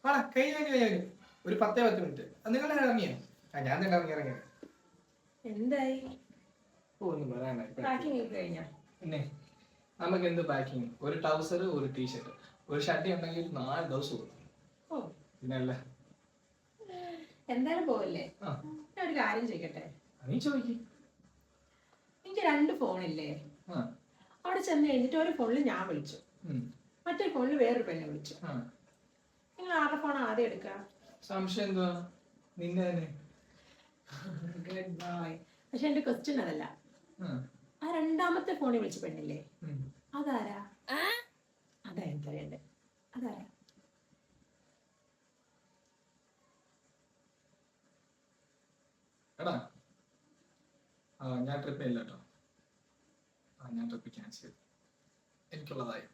ആടാ കഴിഞ്ഞ ഒരു 10 മിനിറ്റ് നിങ്ങളുടെ ഇറങ്ങിയോ? ഞാൻ തന്നെ ഇറങ്ങി. എന്തായി? ഒന്നും പറയാനായി. പിന്നെ നമുക്ക് എന്ത് പാക്കിങ്? ഒരു ട്രൗസർ, ഒരു ടീഷർട്ട്, ഒരു ഷർട്ട് ഉണ്ടെങ്കിൽ 4 ദിവസം പോകും. പിന്നല്ല എന്തായാലും പോവല്ലേ? ഞാൻ ഒരു കാര്യം ചോദിക്കട്ടെ? നീ ചോദിക്കും. എനിക്ക് 2 ഫോണില്ലേ? അവിടെ ചെന്ന് കഴിഞ്ഞിട്ട് ഒരു ഫോണിൽ ഞാൻ വിളിച്ചു, മറ്റൊരു ഫോണിൽ വേറൊരു പെണ്ണെ വിളിച്ചു. നിങ്ങൾ ആരുടെ ഫോൺ ആദ്യം എടുക്കുക? സംശയം എന്തുവാ? നിന്നെ തന്നെ. Good boy. പക്ഷെ എന്റെ ക്വസ്റ്റ്യൻ അതല്ല. ആ രണ്ടാമത്തെ ഫോണിൽ വിളിച്ച പെണ്ണില്ലേ, അതാരാ? അതാ എനിക്കറിയണ്ടേ, അതാരാ? എടാ ഞാൻ ട്രിപ്പില്ല കേട്ടോ. ഞാൻ ട്രിപ്പ് ക്യാൻസൽ ചെയ്തു. എനിക്കുള്ളതായി.